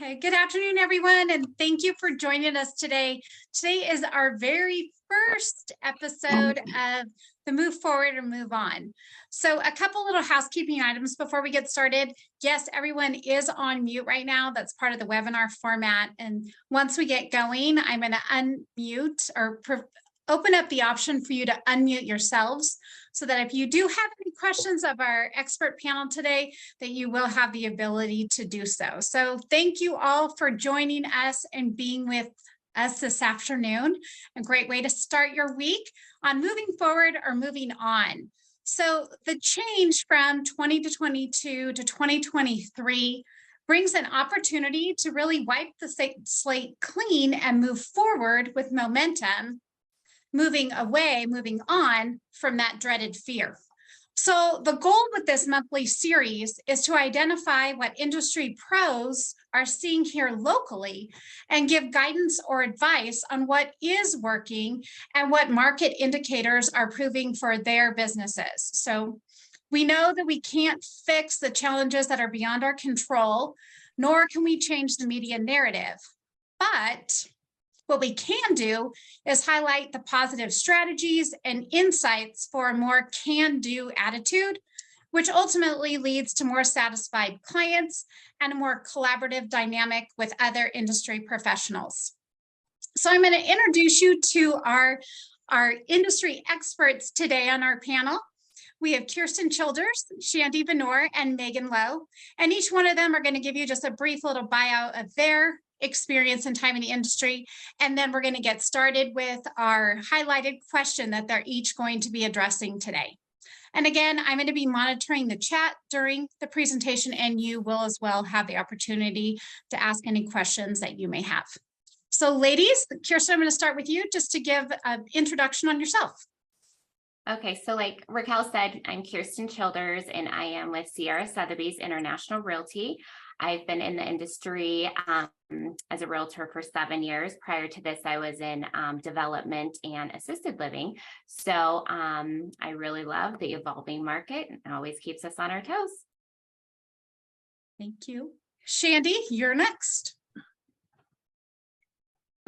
Okay, good afternoon, everyone, and thank you for joining us today. Today is our very first episode of the Move Forward or Move On. So a couple little housekeeping items before we get started. Yes, everyone is on mute right now. That's part of the webinar format. And once we get going, I'm going to unmute or open up the option for you to unmute yourselves so that if you do have any questions of our expert panel today, that you will have the ability to do so. So thank you all for joining us and being with us this afternoon. A great way to start your week on moving forward or moving on. So the change from 2022 to 2023 brings an opportunity to really wipe the slate clean and move forward with momentum, moving on from that dreaded fear. So the goal with this monthly series is to identify what industry pros are seeing here locally and give guidance or advice on what is working and what market indicators are proving for their businesses. So we know that we can't fix the challenges that are beyond our control, nor can we change the media narrative. But what we can do is highlight the positive strategies and insights for a more can-do attitude, which ultimately leads to more satisfied clients and a more collaborative dynamic with other industry professionals. So I'm going to introduce you to our industry experts today on our panel. We have Kirsten Childers, Shandy Benor, and Megan Lowe, and each one of them are going to give you just a brief little bio of their experience and time in the industry. And then we're going to get started with our highlighted question that they're each going to be addressing today. And again, I'm going to be monitoring the chat during the presentation, and you will as well have the opportunity to ask any questions that you may have. So ladies, Kirsten, I'm going to start with you just to give an introduction on yourself. Okay, so like Raquel said, I'm Kirsten Childers, and I am with Sierra Sotheby's International Realty. I've been in the industry as a realtor for 7 years. Prior to this, I was in development and assisted living. So I really love the evolving market, and it always keeps us on our toes. Thank you. Shandy, you're next.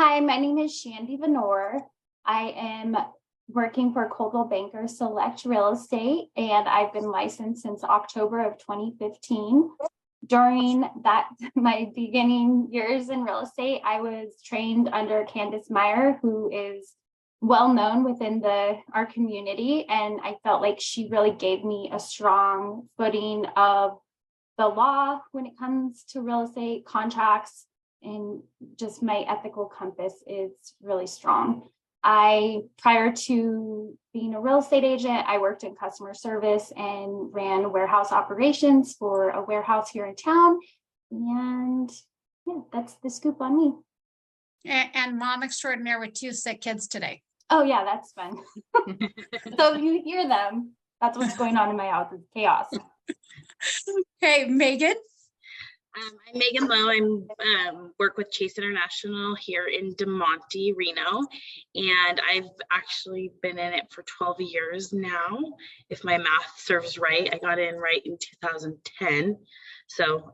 Hi, my name is Shandy Benor. I am working for Coldwell Banker Select Real Estate, and I've been licensed since October of 2015. During my beginning years in real estate, I was trained under Candace Meyer, who is well known within our community, and I felt like she really gave me a strong footing of the law when it comes to real estate contracts, and just my ethical compass is really strong. Prior to being a real estate agent, I worked in customer service and ran warehouse operations for a warehouse here in town. And yeah, that's the scoop on me. And mom extraordinaire with 2 sick kids today. Oh yeah, that's fun. So you hear them. That's what's going on in my house. It's chaos. Okay, Megan. I'm Megan Lowe. I work with Chase International here in DeMonte, Reno, and I've actually been in it for 12 years now. If my math serves right, I got in right in 2010. So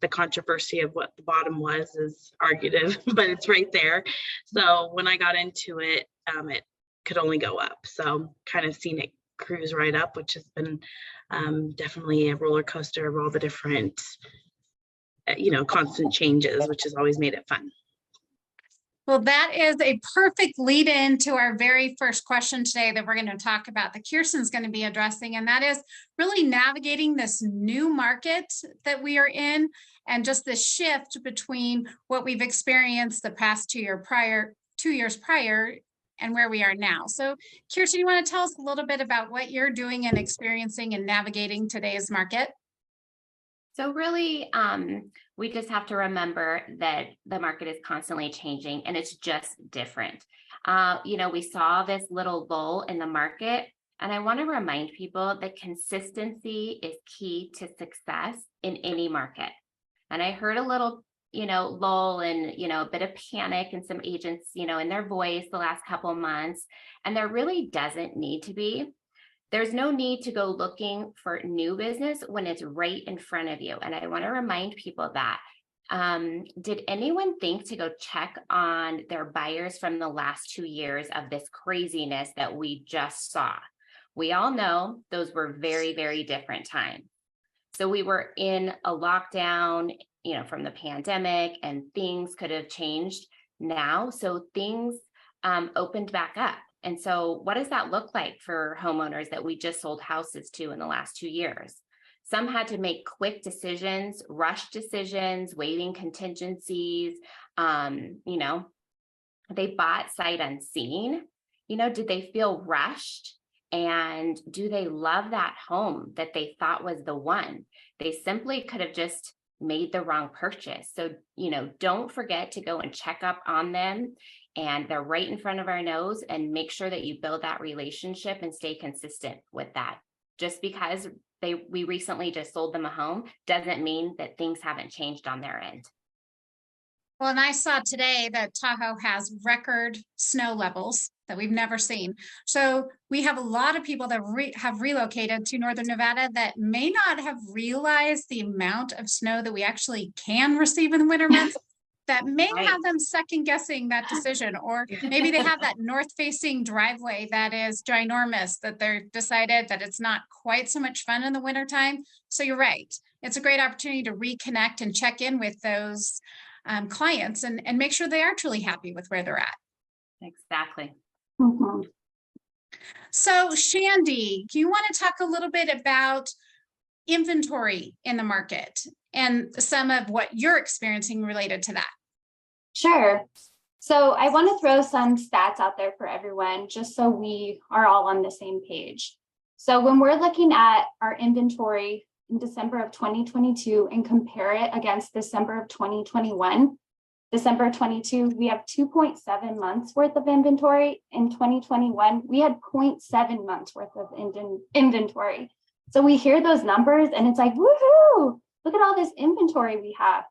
the controversy of what the bottom was is arguable, but it's right there. So when I got into it, it could only go up. So kind of seen it cruise right up, which has been definitely a roller coaster of all the different constant changes, which has always made it fun. Well, that is a perfect lead in to our very first question today that we're going to talk about, that Kirsten's going to be addressing, and that is really navigating this new market that we are in and just the shift between what we've experienced the past 2 years prior and where we are now. So Kirsten, you want to tell us a little bit about what you're doing and experiencing and navigating today's market? So really, we just have to remember that the market is constantly changing, and it's just different. We saw this little lull in the market, and I want to remind people that consistency is key to success in any market. And I heard a little, lull and, a bit of panic in some agents, in their voice the last couple of months, and there really doesn't need to be. There's no need to go looking for new business when it's right in front of you. And I want to remind people that Did anyone think to go check on their buyers from the last 2 years of this craziness that we just saw? We all know those were very, very different times. So we were in a lockdown, from the pandemic, and things could have changed now. So things opened back up. And so what does that look like for homeowners that we just sold houses to in the last 2 years? Some had to make quick decisions, rush decisions, waiving contingencies. They bought sight unseen. Did they feel rushed? And do they love that home that they thought was the one? They simply could have just made the wrong purchase. So, don't forget to go and check up on them. And they're right in front of our nose, and make sure that you build that relationship and stay consistent with that. Just because we recently just sold them a home doesn't mean that things haven't changed on their end. Well, and I saw today that Tahoe has record snow levels that we've never seen. So we have a lot of people that have relocated to Northern Nevada that may not have realized the amount of snow that we actually can receive in the winter months. That may have them second guessing that decision, or maybe they have that north facing driveway that is ginormous, that they're decided that it's not quite so much fun in the wintertime. So you're right. It's a great opportunity to reconnect and check in with those clients and make sure they are truly happy with where they're at. Exactly. Mhm. So Shandy, do you want to talk a little bit about inventory in the market and some of what you're experiencing related to that? Sure. So I want to throw some stats out there for everyone, just so we are all on the same page. So when we're looking at our inventory in December of 2022 and compare it against December of 2021, December 22, we have 2.7 months worth of inventory. In 2021, we had 0.7 months worth of inventory. So we hear those numbers and it's like, woohoo, look at all this inventory we have.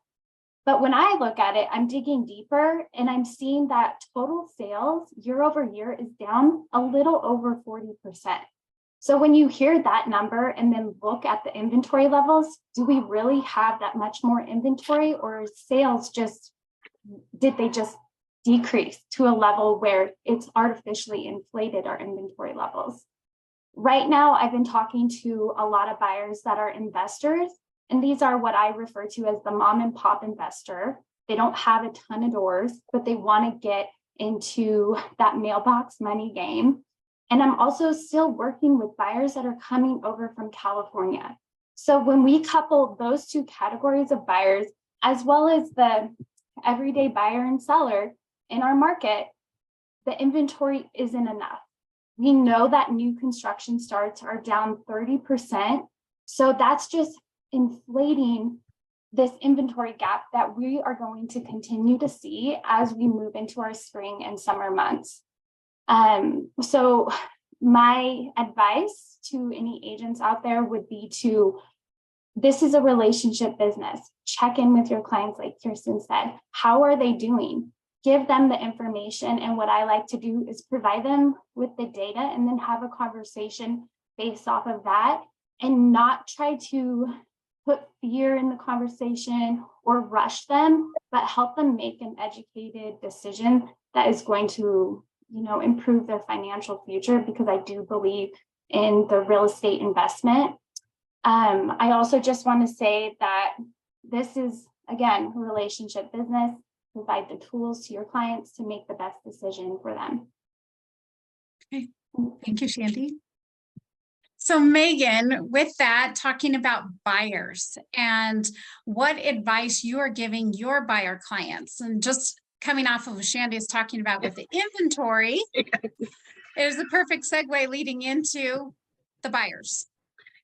But when I look at it, I'm digging deeper and I'm seeing that total sales year over year is down a little over 40%. So when you hear that number and then look at the inventory levels, do we really have that much more inventory, or sales did they just decrease to a level where it's artificially inflated our inventory levels? Right now, I've been talking to a lot of buyers that are investors, and these are what I refer to as the mom and pop investor. They don't have a ton of doors, but they want to get into that mailbox money game. And I'm also still working with buyers that are coming over from California. So when we couple those two categories of buyers, as well as the everyday buyer and seller in our market, the inventory isn't enough. We know that new construction starts are down 30%. So that's just inflating this inventory gap that we are going to continue to see as we move into our spring and summer months. So my advice to any agents out there would be this is a relationship business. Check in with your clients, like Kirsten said. How are they doing? Give them the information. And what I like to do is provide them with the data and then have a conversation based off of that, and not try to put fear in the conversation or rush them, but help them make an educated decision that is going to, improve their financial future, because I do believe in the real estate investment. I also just want to say that this is, again, a relationship business. Provide the tools to your clients to make the best decision for them. Okay, thank you, Shandy. So Megan, with that, talking about buyers and what advice you are giving your buyer clients, and just coming off of what Shandy is talking about with the inventory, is the perfect segue leading into the buyers.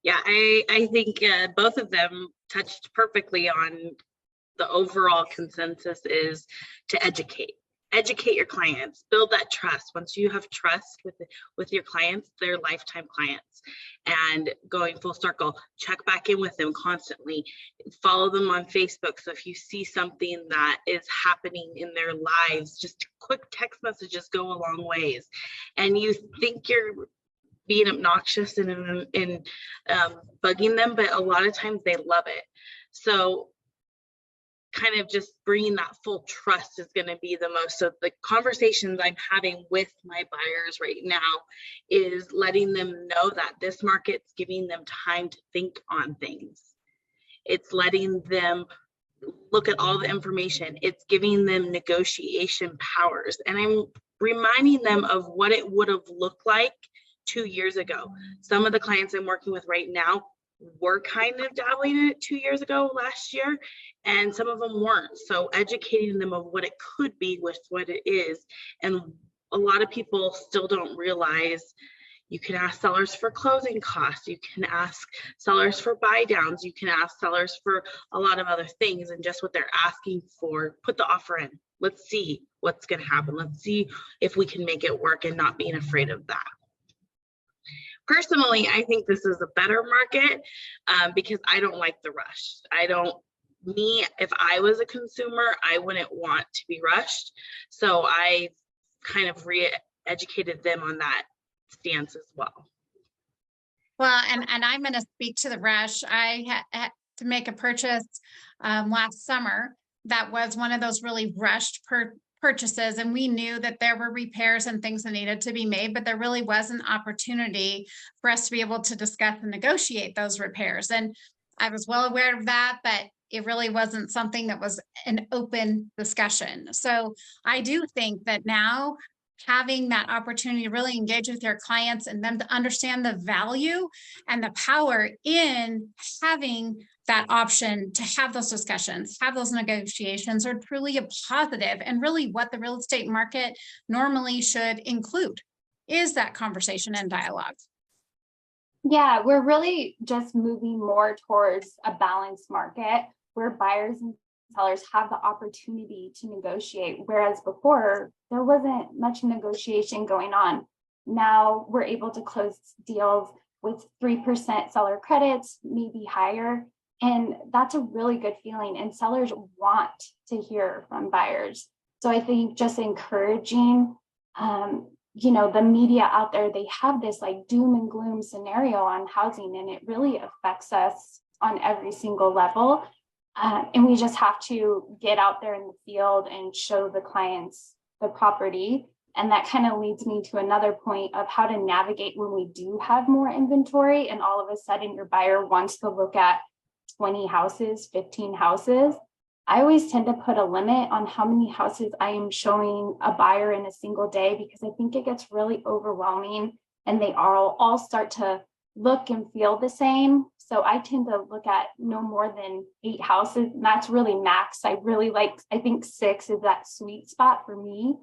Yeah, I think both of them touched perfectly on the overall consensus is to educate your clients, build that trust. Once you have trust with your clients, they're lifetime clients. And going full circle, check back in with them constantly, follow them on Facebook. So if you see something that is happening in their lives, just quick text messages go a long ways. And you think you're being obnoxious and bugging them, but a lot of times they love it. So kind of just bringing that full trust is going to be the most. So the conversations I'm having with my buyers right now is letting them know that this market's giving them time to think on things. It's letting them look at all the information. It's giving them negotiation powers. And I'm reminding them of what it would have looked like 2 years ago. Some of the clients I'm working with right now were kind of dabbling in it 2 years ago, last year, and some of them weren't. So educating them of what it could be with what it is. And a lot of people still don't realize you can ask sellers for closing costs. You can ask sellers for buy downs. You can ask sellers for a lot of other things, and just what they're asking for, put the offer in. Let's see what's going to happen. Let's see if we can make it work, and not being afraid of that. Personally, I think this is a better market because I don't like the rush. If I was a consumer, I wouldn't want to be rushed. So I kind of re-educated them on that stance as well. Well, and I'm going to speak to the rush. I had to make a purchase last summer that was one of those really rushed purchases, and we knew that there were repairs and things that needed to be made, but there really was an opportunity for us to be able to discuss and negotiate those repairs. And I was well aware of that, but it really wasn't something that was an open discussion. So I do think that now having that opportunity to really engage with your clients and them to understand the value and the power in having that option to have those discussions, have those negotiations are truly a positive, and really what the real estate market normally should include is that conversation and dialogue. Yeah, we're really just moving more towards a balanced market where buyers and sellers have the opportunity to negotiate, whereas before there wasn't much negotiation going on. Now we're able to close deals with 3% seller credits, maybe higher, and that's a really good feeling, and sellers want to hear from buyers. So I think just encouraging the media out there, they have this like doom and gloom scenario on housing, and it really affects us on every single level. And we just have to get out there in the field and show the clients the property. And that kind of leads me to another point of how to navigate when we do have more inventory and all of a sudden your buyer wants to look at 20 houses, 15 houses. I always tend to put a limit on how many houses I am showing a buyer in a single day, because I think it gets really overwhelming and they all start to look and feel the same. So I tend to look at no more than 8 houses, and that's really max. I think 6 is that sweet spot for me.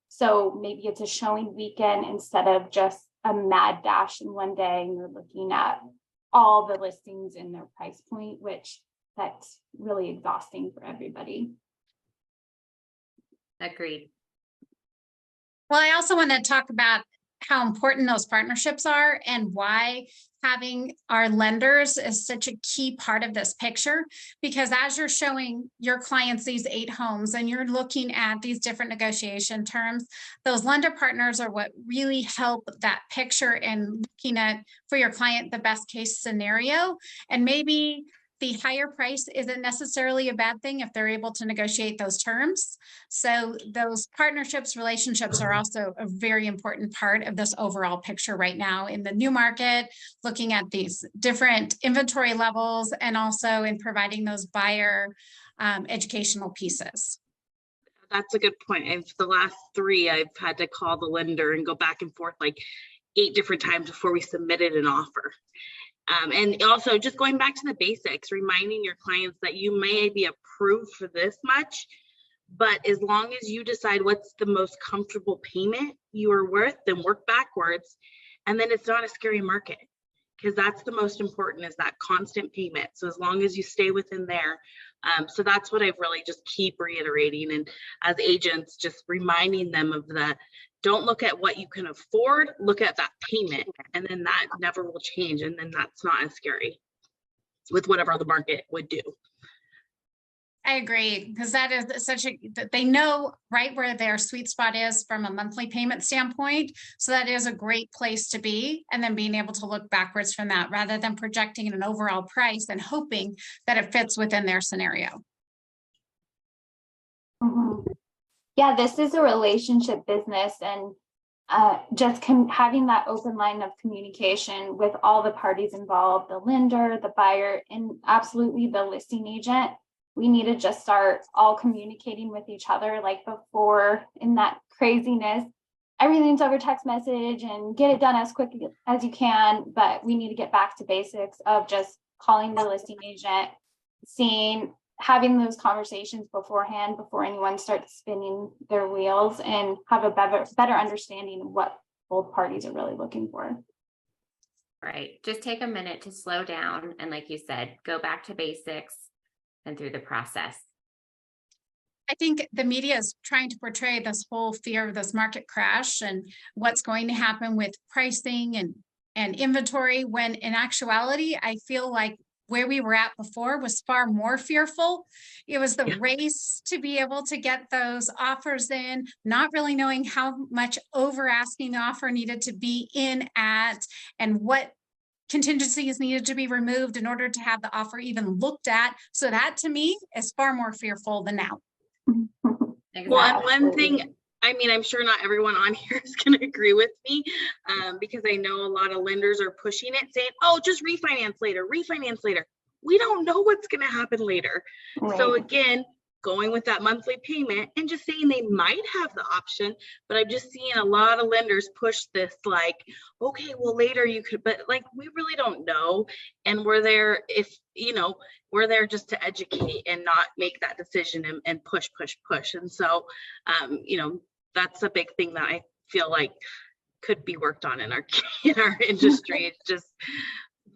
So maybe it's a showing weekend instead of just a mad dash in one day, and you're looking at all the listings in their price point, which that's really exhausting for everybody. Agreed. Well, I also want to talk about how important those partnerships are and why having our lenders is such a key part of this picture. Because as you're showing your clients these 8 homes and you're looking at these different negotiation terms, those lender partners are what really help that picture and looking at for your client the best case scenario. And maybe the higher price isn't necessarily a bad thing if they're able to negotiate those terms. So those partnerships, relationships are also a very important part of this overall picture right now in the new market, looking at these different inventory levels and also in providing those buyer educational pieces. That's a good point. And for the last 3, I've had to call the lender and go back and forth like 8 different times before we submitted an offer. And also just going back to the basics, reminding your clients that you may be approved for this much, but as long as you decide what's the most comfortable payment you are worth, then work backwards. And then it's not a scary market, because that's the most important, is that constant payment. So as long as you stay within there. So that's what I've really just keep reiterating. And as agents, just reminding them of don't look at what you can afford, look at that payment, and then that never will change. And then that's not as scary with whatever the market would do. I agree, because that is they know right where their sweet spot is from a monthly payment standpoint. So that is a great place to be. And then being able to look backwards from that rather than projecting an overall price and hoping that it fits within their scenario. Yeah, this is a relationship business, and just having that open line of communication with all the parties involved, the lender, the buyer, and absolutely the listing agent. We need to just start all communicating with each other like before. In that craziness, everything's over text message and get it done as quick as you can, but we need to get back to basics of just calling the listing agent, having those conversations beforehand before anyone starts spinning their wheels, and have a better understanding of what both parties are really looking for. Right. Just take a minute to slow down and, like you said, go back to basics and through the process. I think the media is trying to portray this whole fear of this market crash and what's going to happen with pricing and inventory, when in actuality, I feel like where we were at before was far more fearful. It was the race to be able to get those offers in, not really knowing how much over asking the offer needed to be in at, and what contingencies needed to be removed in order to have the offer even looked at. So that to me is far more fearful than now. Exactly. Well, and one thing, I mean, I'm sure not everyone on here is going to agree with me, because I know a lot of lenders are pushing it, saying, oh, just refinance later, refinance later. We don't know what's going to happen later. Right. So again, going with that monthly payment and just saying they might have the option, but I'm just seeing a lot of lenders push this like, okay, well, later you could, but like, we really don't know. And we're there we're there just to educate and not make that decision and push. And so, that's a big thing that I feel like could be worked on in our industry. It's just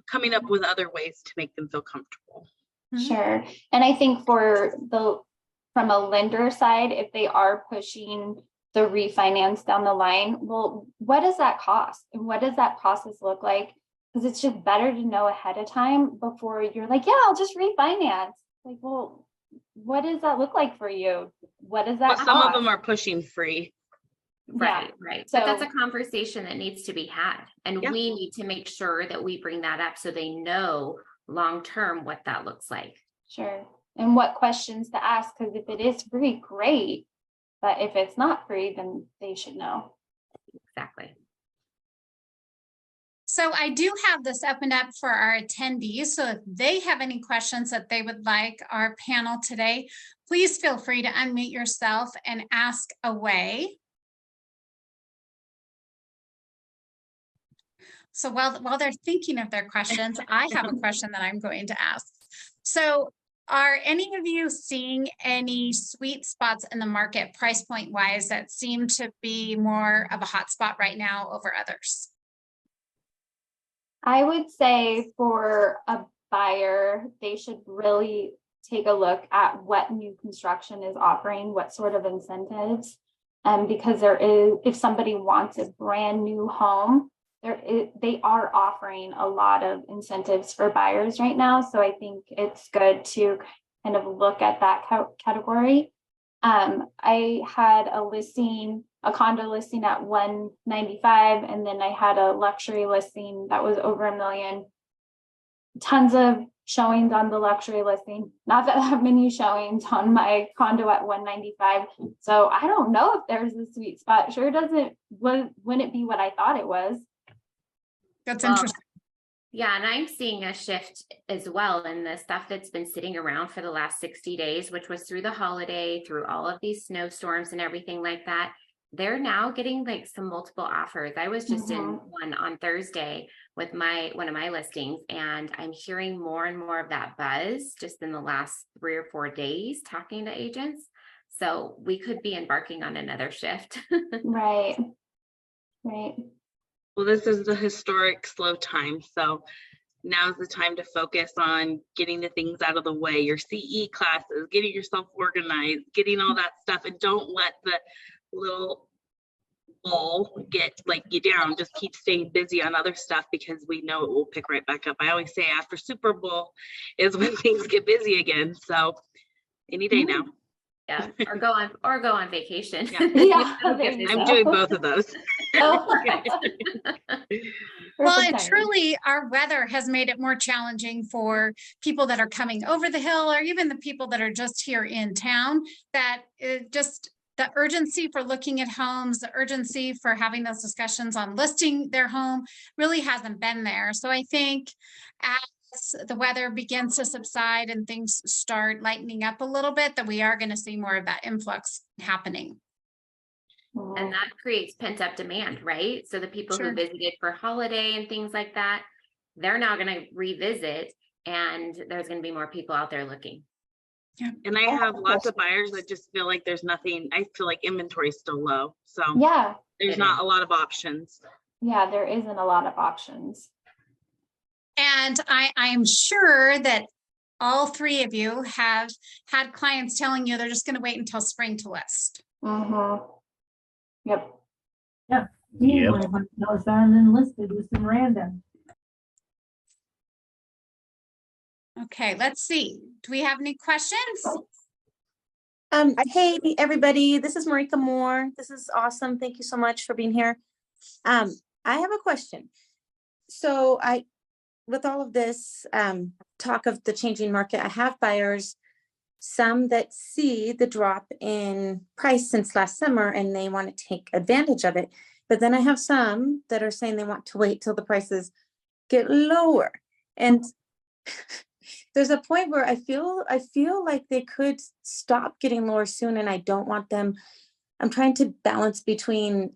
coming up with other ways to make them feel comfortable. Sure. And I think from a lender side, if they are pushing the refinance down the line, well, what does that cost? And what does that process look like? Because it's just better to know ahead of time before you're like, yeah, I'll just refinance. Like, well, what does that look like for you? What does that But some cost? of them are pushing free. Right. So but that's a conversation that needs to be had. And we need to make sure that we bring that up so they know long-term what that looks like. Sure. And what questions to ask, because if it is free, great. But if it's not free, then they should know. Exactly. So I do have this opened up for our attendees. So if they have any questions that they would like our panel today, please feel free to unmute yourself and ask away. So while they're thinking of their questions, I have a question that I'm going to ask. So are any of you seeing any sweet spots in the market price point wise that seem to be more of a hot spot right now over others? I would say for a buyer, they should really take a look at what new construction is offering, what sort of incentives. Because if somebody wants a brand new home, they are offering a lot of incentives for buyers right now. So I think it's good to kind of look at that category. I had a condo listing at 195, and then I had a luxury listing that was over $1 million. Tons of showings on the luxury listing, not that many showings on my condo at 195. So I don't know if there's a sweet spot. Sure wouldn't it be what I thought it was. That's interesting. Yeah, and I'm seeing a shift as well in the stuff that's been sitting around for the last 60 days, which was through the holiday, through all of these snowstorms and everything like that. They're now getting like some multiple offers. I was just in one on Thursday with one of my listings, and I'm hearing more and more of that buzz just in the last 3 or 4 days talking to agents. So we could be embarking on another shift. Right. Well, this is the historic slow time. So now's the time to focus on getting the things out of the way, your CE classes, getting yourself organized, getting all that stuff, and don't let the little lull get you down. Just keep staying busy on other stuff, because we know it will pick right back up. I always say after Super Bowl is when things get busy again. So any day now. Yeah, or go on vacation. Yeah, I'm doing both of those. Well, and truly our weather has made it more challenging for people that are coming over the hill, or even the people that are just here in town, that it just the urgency for looking at homes, the urgency for having those discussions on listing their home really hasn't been there. So I think as the weather begins to subside and things start lightening up a little bit, that we are going to see more of that influx happening. And that creates pent-up demand, right? So the people who visited for holiday and things like that, they're now going to revisit, and there's going to be more people out there looking. Yeah. And I have lots of buyers that just feel like there's nothing. I feel like inventory is still low. So Yeah, there's not a lot of options. yeah, there isn't a lot of options. And I'm sure that all three of you have had clients telling you they're just going to wait until spring to list. Mm-hmm. Yep. Yeah. Me, when I was done and listed with some random. Okay, let's see. Do we have any questions? Hey everybody, this is Marika Moore. This is awesome. Thank you so much for being here. I have a question. So with all of this talk of the changing market, I have buyers, some that see the drop in price since last summer and they want to take advantage of it. But then I have some that are saying they want to wait till the prices get lower. And there's a point where I feel like they could stop getting lower soon, and I don't want them. I'm trying to balance between,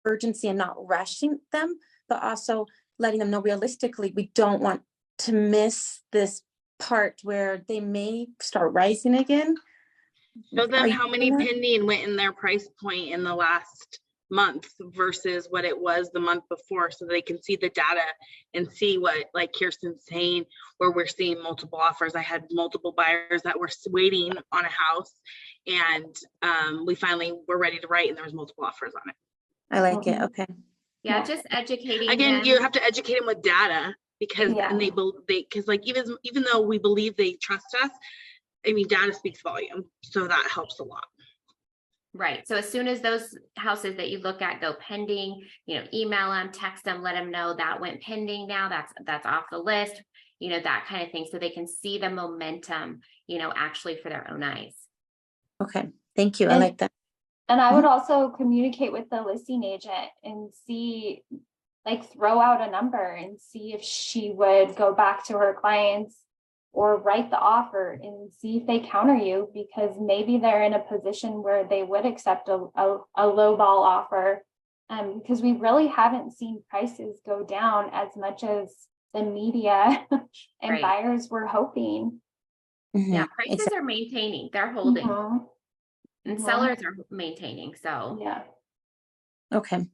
urgency and not rushing them, but also letting them know realistically, we don't want to miss this part where they may start rising again. Show them how many pending went in their price point in the last month versus what it was the month before, so they can see the data and see what, like Kirsten's saying, where we're seeing multiple offers. I had multiple buyers that were waiting on a house, and we finally were ready to write, and there was multiple offers on it. I like it. Okay. Yeah, just educating Again, them. you have to educate them with data, because and they because like even though we believe they trust us, I mean, data speaks volume, so that helps a lot. Right. So as soon as those houses that you look at go pending, email them, text them, let them know that went pending now, that's off the list, that kind of thing. So they can see the momentum, actually for their own eyes. Okay. Thank you. I like that. And I would also communicate with the listing agent and see, like, throw out a number and see if she would go back to her clients or write the offer and see if they counter you, because maybe they're in a position where they would accept a low ball offer, because we really haven't seen prices go down as much as the media and buyers were hoping. Mm-hmm. Yeah, prices are maintaining, they're holding, and sellers are maintaining. So yeah. Okay,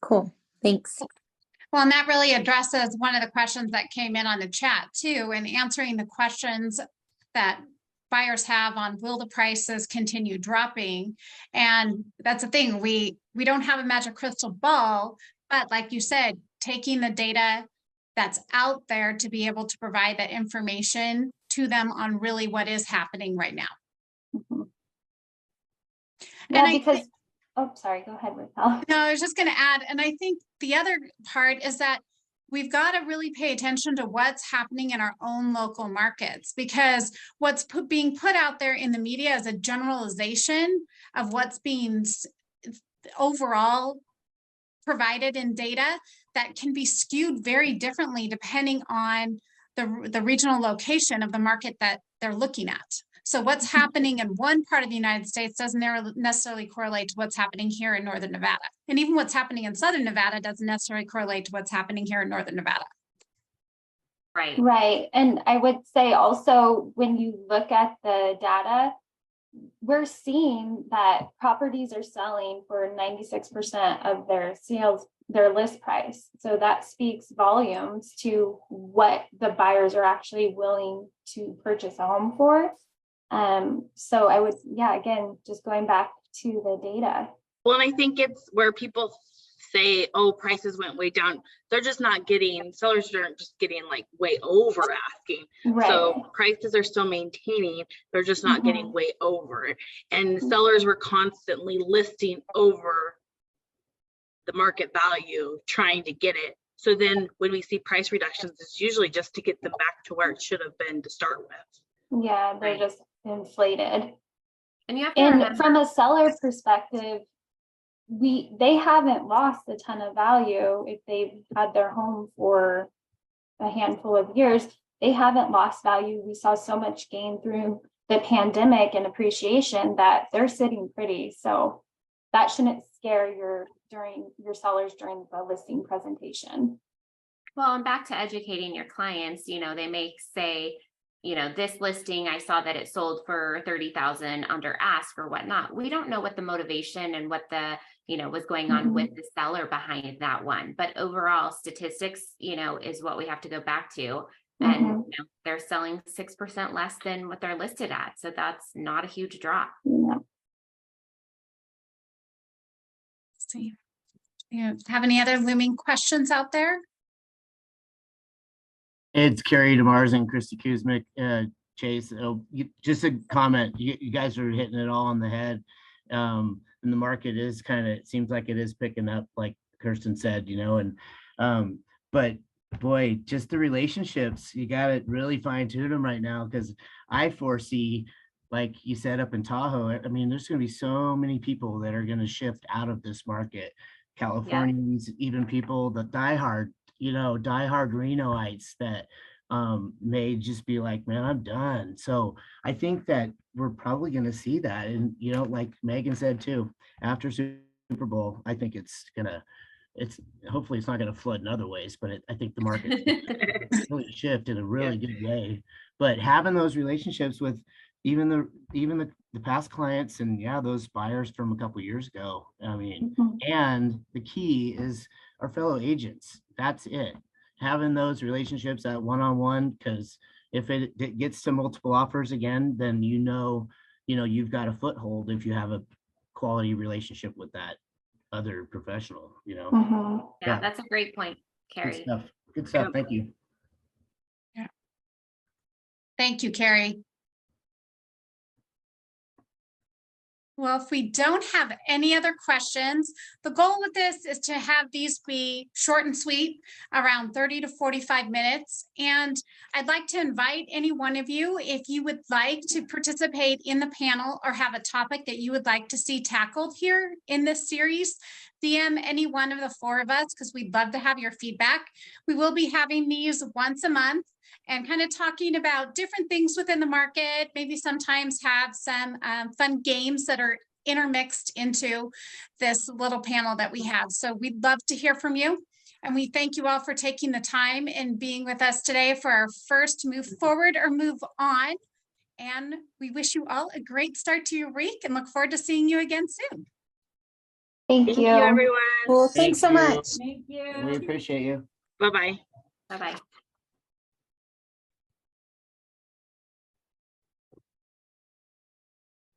cool. Thanks. Well, and that really addresses one of the questions that came in on the chat too, and answering the questions that buyers have on, will the prices continue dropping? And that's the thing, we don't have a magic crystal ball, but like you said, taking the data that's out there to be able to provide that information to them on really what is happening right now. Mm-hmm. And yeah, because oh, sorry, go ahead, Raquel. No, I was just going to add, and I think the other part is that we've got to really pay attention to what's happening in our own local markets, because what's being put out there in the media is a generalization of what's being overall provided in data that can be skewed very differently depending on the regional location of the market that they're looking at. So what's happening in one part of the United States doesn't necessarily correlate to what's happening here in Northern Nevada. And even what's happening in Southern Nevada doesn't necessarily correlate to what's happening here in Northern Nevada. Right. Right. And I would say also, when you look at the data, we're seeing that properties are selling for 96% of their sales, their list price. So that speaks volumes to what the buyers are actually willing to purchase a home for. So I would, again, just going back to the data. Well, and I think it's where people say, oh, prices went way down. They're just not getting, sellers aren't just getting like way over asking. Right. So prices are still maintaining. They're just not getting way over. And sellers were constantly listing over the market value, trying to get it. So then when we see price reductions, it's usually just to get them back to where it should have been to start with. Yeah, they're just inflated. And you have to And remember, from a seller perspective, they haven't lost a ton of value if they've had their home for a handful of years. They haven't lost value. We saw so much gain through the pandemic and appreciation that they're sitting pretty. So that shouldn't scare your sellers during the listing presentation. well, and back to educating your clients, you know, they may say, you know, this listing, I saw that it sold for 30,000 under ask or whatnot. We don't know what the motivation and what the, you know, was going on with the seller behind that one. But overall statistics, you know, is what we have to go back to. And you know, they're selling 6% less than what they're listed at. So that's not a huge drop. Yeah. See, you have any other looming questions out there? It's Carrie DeMars and Christy Kuzmic. Chase, just a comment. You guys are hitting it all on the head. And the market is it seems like it is picking up, like Kirsten said, you know, and but boy, just the relationships, you got to really fine tune them right now, because I foresee, like you said, up in Tahoe, I mean, there's going to be so many people that are going to shift out of this market. Californians, even people that diehard Renoites that may just be like, man, I'm done. So I think that we're probably going to see that. And, you know, like Megan said too, after Super Bowl, I think hopefully it's not going to flood in other ways, but I think the market really shift in a really good way. But having those relationships with even the past clients and those buyers from a couple of years ago, I mean, and the key is our fellow agents. That's it. Having those relationships at one-on-one, because if it gets to multiple offers again, then you know you've got a foothold if you have a quality relationship with that other professional, you know. Yeah, that's a great point, Carrie. Good stuff. Thank you. Yeah. Thank you, Carrie. Well, if we don't have any other questions, the goal with this is to have these be short and sweet, around 30 to 45 minutes. And I'd like to invite any one of you, if you would like to participate in the panel or have a topic that you would like to see tackled here in this series, DM any one of the four of us, because we'd love to have your feedback. We will be having these once a month and kind of talking about different things within the market, maybe sometimes have some fun games that are intermixed into this little panel that we have. So we'd love to hear from you. And we thank you all for taking the time and being with us today for our first Move Forward or Move On. And we wish you all a great start to your week and look forward to seeing you again soon. Thank you, everyone. Well, thanks so much. Thank you. We appreciate you. Bye-bye. Bye-bye.